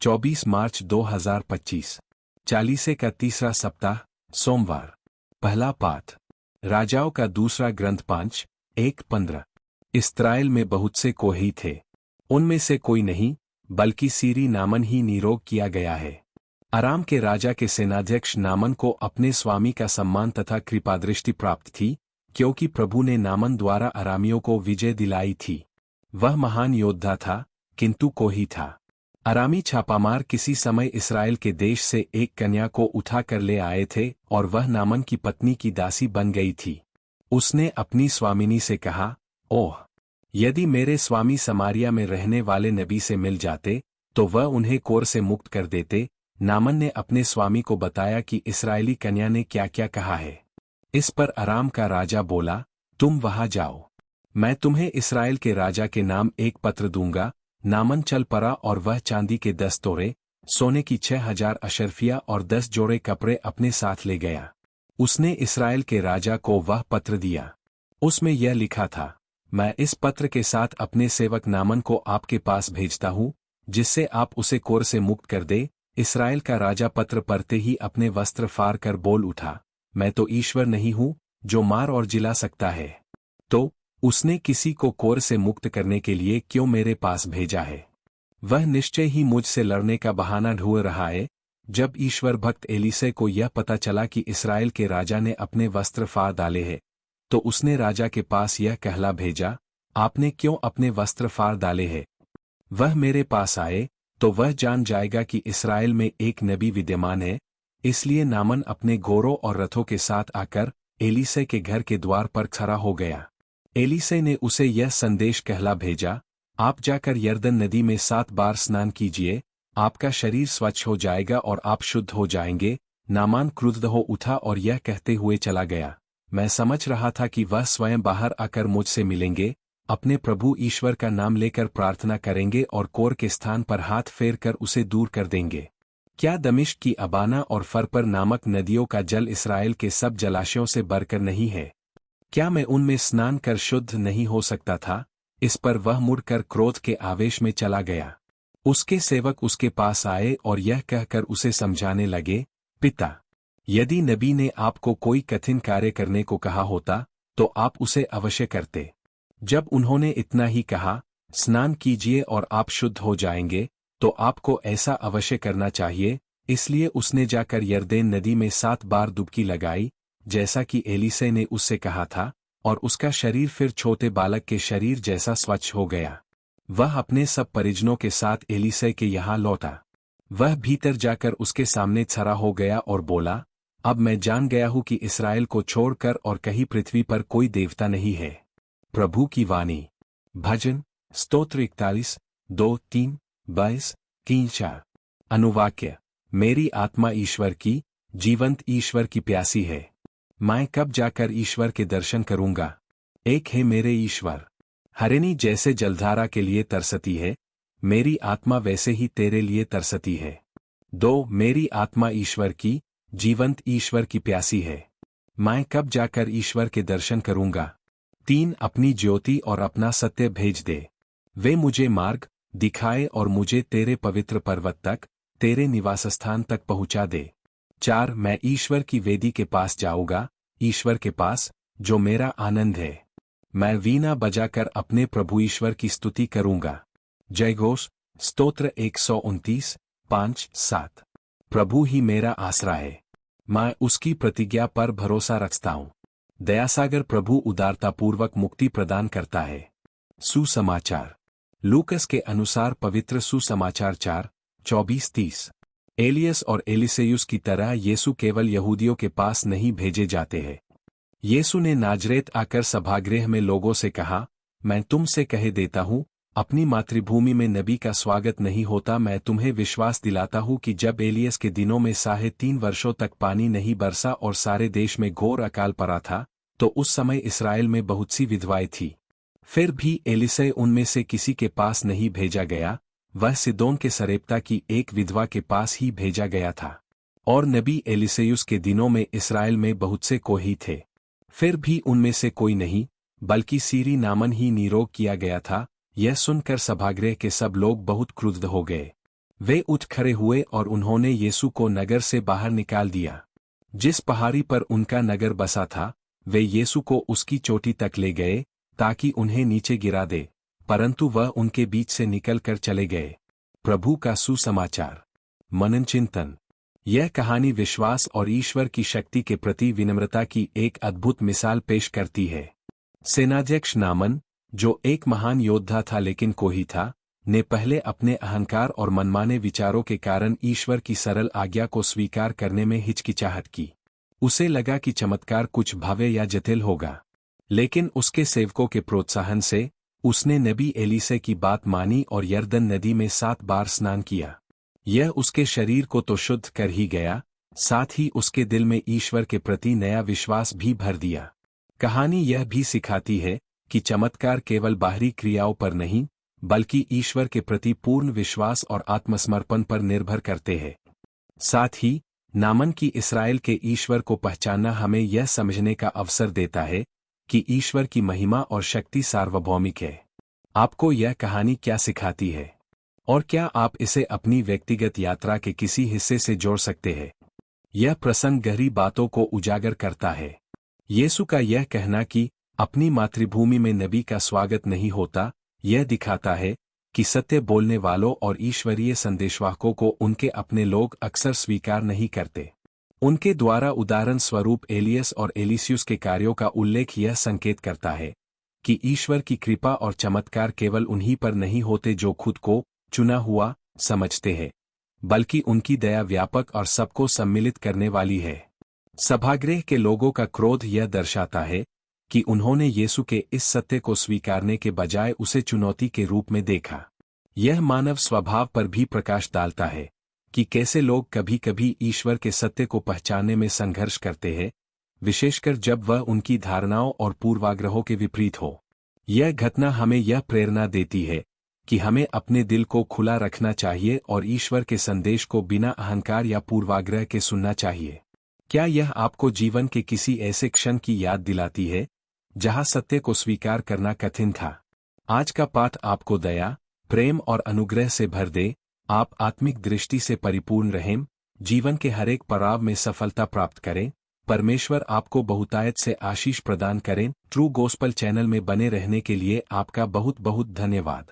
24 मार्च 2025। चालीसे का तीसरा सप्ताह, सोमवार। पहला पाठ। राजाओं का दूसरा ग्रंथ 5:1-15। इस्राएल में बहुत से कोही थे, उनमें से कोई नहीं, बल्कि सीरी नामन ही निरोग किया गया है। अराम के राजा के सेनाध्यक्ष नामन को अपने स्वामी का सम्मान तथा कृपादृष्टि प्राप्त थी, क्योंकि प्रभु ने नामन द्वारा अरामियों को विजय दिलाई थी। वह महान योद्धा था, किंतु कोही था। अरामी छापामार किसी समय इस्राएल के देश से एक कन्या को उठा कर ले आए थे और वह नामन की पत्नी की दासी बन गई थी। उसने अपनी स्वामिनी से कहा, ओह! यदि मेरे स्वामी समारिया में रहने वाले नबी से मिल जाते, तो वह उन्हें कोर से मुक्त कर देते। नामन ने अपने स्वामी को बताया कि इस्राएली कन्या ने क्या क्या कहा है। इस पर अराम का राजा बोला, तुम वहां जाओ, मैं तुम्हें इस्राएल के राजा के नाम एक पत्र दूंगा। नामन चल पड़ा और वह चांदी के 10 तोड़े, सोने की 6000 अशर्फिया और 10 जोड़े कपड़े अपने साथ ले गया। उसने इस्राएल के राजा को वह पत्र दिया। उसमें यह लिखा था, मैं इस पत्र के साथ अपने सेवक नामन को आपके पास भेजता हूँ, जिससे आप उसे कोर से मुक्त कर दे। इस्राएल का राजा पत्र पढ़ते ही अपने वस्त्र फाड़ कर बोल उठा, मैं तो ईश्वर नहीं हूँ जो मार और जिला सकता है, तो उसने किसी को कोर से मुक्त करने के लिए क्यों मेरे पास भेजा है? वह निश्चय ही मुझसे लड़ने का बहाना ढूंढ रहा है। जब ईश्वर भक्त एलीसे को यह पता चला कि इस्राएल के राजा ने अपने वस्त्र फाड़ डाले हैं, तो उसने राजा के पास यह कहला भेजा, आपने क्यों अपने वस्त्र फाड़ डाले हैं? वह मेरे पास आए, तो वह जान जाएगा कि इस्राएल में एक नबी विद्यमान है। इसलिए नामन अपने घोड़ों और रथों के साथ आकर एलीसे के घर के द्वार पर खड़ा हो गया। एलीसे ने उसे यह संदेश कहला भेजा, आप जाकर यरदन नदी में 7 बार स्नान कीजिए, आपका शरीर स्वच्छ हो जाएगा और आप शुद्ध हो जाएंगे। नामान क्रुद्ध हो उठा और यह कहते हुए चला गया, मैं समझ रहा था कि वह स्वयं बाहर आकर मुझसे मिलेंगे, अपने प्रभु ईश्वर का नाम लेकर प्रार्थना करेंगे और कोर के स्थान पर हाथ फेर कर उसे दूर कर देंगे। क्या दमिश्क की अबाना और फरपर नामक नदियों का जल इस्राएल के सब जलाशयों से बढ़कर नहीं है? क्या मैं उनमें स्नान कर शुद्ध नहीं हो सकता था? इस पर वह मुड़कर क्रोध के आवेश में चला गया। उसके सेवक उसके पास आए और यह कहकर उसे समझाने लगे, पिता, यदि नबी ने आपको कोई कठिन कार्य करने को कहा होता, तो आप उसे अवश्य करते। जब उन्होंने इतना ही कहा, स्नान कीजिए और आप शुद्ध हो जाएंगे, तो आपको ऐसा अवश्य करना चाहिए। इसलिए उसने जाकर यरदेन नदी में 7 बार डुबकी लगाई, जैसा कि एलीसे ने उससे कहा था, और उसका शरीर फिर छोटे बालक के शरीर जैसा स्वच्छ हो गया। वह अपने सब परिजनों के साथ एलीसे के यहाँ लौटा। वह भीतर जाकर उसके सामने खड़ा हो गया और बोला, अब मैं जान गया हूँ कि इस्राएल को छोड़कर और कहीं पृथ्वी पर कोई देवता नहीं है। प्रभु की वाणी। भजन स्तोत्र 41, 2, 3, 22, 3, 4। अनुवाक्य, मेरी आत्मा ईश्वर की, जीवंत ईश्वर की प्यासी है। मैं कब जाकर ईश्वर के दर्शन करूंगा? एक है मेरे ईश्वर। हरिणी जैसे जलधारा के लिए तरसती है, मेरी आत्मा वैसे ही तेरे लिए तरसती है। 2, मेरी आत्मा ईश्वर की, जीवंत ईश्वर की प्यासी है। मैं कब जाकर ईश्वर के दर्शन करूंगा? 3, अपनी ज्योति और अपना सत्य भेज दे। वे मुझे मार्ग दिखाए और मुझे तेरे पवित्र पर्वत तक, तेरे निवासस्थान तक पहुंचा दे। 4, मैं ईश्वर की वेदी के पास जाऊंगा, ईश्वर के पास, जो मेरा आनंद है। मैं वीणा बजाकर अपने प्रभु ईश्वर की स्तुति करूंगा। जयघोष स्तोत्र 129, 5, 7। प्रभु ही मेरा आसरा है, मैं उसकी प्रतिज्ञा पर भरोसा रखता हूँ। दयासागर प्रभु उदारतापूर्वक मुक्ति प्रदान करता है। सुसमाचार लूकस के अनुसार पवित्र सुसमाचार 4:24-30। एलियस और एलिसेयुस की तरह यीशु केवल यहूदियों के पास नहीं भेजे जाते हैं। यीशु ने नाजरेत आकर सभागृह में लोगों से कहा, मैं तुमसे कह देता हूँ, अपनी मातृभूमि में नबी का स्वागत नहीं होता। मैं तुम्हें विश्वास दिलाता हूँ कि जब एलियस के दिनों में 3.5 वर्षों तक पानी नहीं बरसा और सारे देश में घोर अकाल पड़ा था, तो उस समय इस्राएल में बहुत सी विधवाएं थी। फिर भी एलीसे उनमें से किसी के पास नहीं भेजा गया, वह सिदोन के सरेप्ता की एक विधवा के पास ही भेजा गया था। और नबी एलीसेयुस के दिनों में इस्राएल में बहुत से कोही थे। फिर भी उनमें से कोई नहीं, बल्कि सीरी नामन ही निरोग किया गया था। यह सुनकर सभागृह के सब लोग बहुत क्रुद्ध हो गए। वे उठ खड़े हुए और उन्होंने यीशु को नगर से बाहर निकाल दिया। जिस पहाड़ी पर उनका नगर बसा था, वे यीशु को उसकी चोटी तक ले गए ताकि उन्हें नीचे गिरा दे, परंतु वह उनके बीच से निकल कर चले गए। प्रभु का सुसमाचार। मनन चिंतन। यह कहानी विश्वास और ईश्वर की शक्ति के प्रति विनम्रता की एक अद्भुत मिसाल पेश करती है। सेनाध्यक्ष नामन, जो एक महान योद्धा था लेकिन कोही था, ने पहले अपने अहंकार और मनमाने विचारों के कारण ईश्वर की सरल आज्ञा को स्वीकार करने में हिचकिचाहट की। उसे लगा कि चमत्कार कुछ भव्य या जटिल होगा, लेकिन उसके सेवकों के प्रोत्साहन से उसने नबी एलीसे की बात मानी और यरदन नदी में 7 बार स्नान किया। यह उसके शरीर को तो शुद्ध कर ही गया, साथ ही उसके दिल में ईश्वर के प्रति नया विश्वास भी भर दिया। कहानी यह भी सिखाती है कि चमत्कार केवल बाहरी क्रियाओं पर नहीं, बल्कि ईश्वर के प्रति पूर्ण विश्वास और आत्मसमर्पण पर निर्भर करते हैं। साथ ही नामन की इस्राएल के ईश्वर को पहचानना हमें यह समझने का अवसर देता है कि ईश्वर की महिमा और शक्ति सार्वभौमिक है। आपको यह कहानी क्या सिखाती है, और क्या आप इसे अपनी व्यक्तिगत यात्रा के किसी हिस्से से जोड़ सकते हैं? यह प्रसंग गहरी बातों को उजागर करता है। यीशु का यह कहना कि अपनी मातृभूमि में नबी का स्वागत नहीं होता, यह दिखाता है कि सत्य बोलने वालों और ईश्वरीय संदेशवाहकों को उनके अपने लोग अक्सर स्वीकार नहीं करते। उनके द्वारा उदाहरण स्वरूप एलियस और एलिसियुस के कार्यों का उल्लेख यह संकेत करता है कि ईश्वर की कृपा और चमत्कार केवल उन्हीं पर नहीं होते जो खुद को चुना हुआ समझते हैं, बल्कि उनकी दया व्यापक और सबको सम्मिलित करने वाली है। सभागृह के लोगों का क्रोध यह दर्शाता है कि उन्होंने यीशु के इस सत्य को स्वीकारने के बजाय उसे चुनौती के रूप में देखा। यह मानव स्वभाव पर भी प्रकाश डालता है कि कैसे लोग कभी-कभी ईश्वर के सत्य को पहचानने में संघर्ष करते हैं, विशेषकर जब वह उनकी धारणाओं और पूर्वाग्रहों के विपरीत हो। यह घटना हमें यह प्रेरणा देती है कि हमें अपने दिल को खुला रखना चाहिए और ईश्वर के संदेश को बिना अहंकार या पूर्वाग्रह के सुनना चाहिए। क्या यह आपको जीवन के किसी ऐसे क्षण की याद दिलाती है जहां सत्य को स्वीकार करना कठिन था? आज का पाठ आपको दया, प्रेम और अनुग्रह से भर दे, आप आत्मिक दृष्टि से परिपूर्ण रहें, जीवन के हर एक पड़ाव में सफलता प्राप्त करें। परमेश्वर आपको बहुतायत से आशीष प्रदान करें। ट्रू गॉस्पेल चैनल में बने रहने के लिए आपका बहुत बहुत धन्यवाद।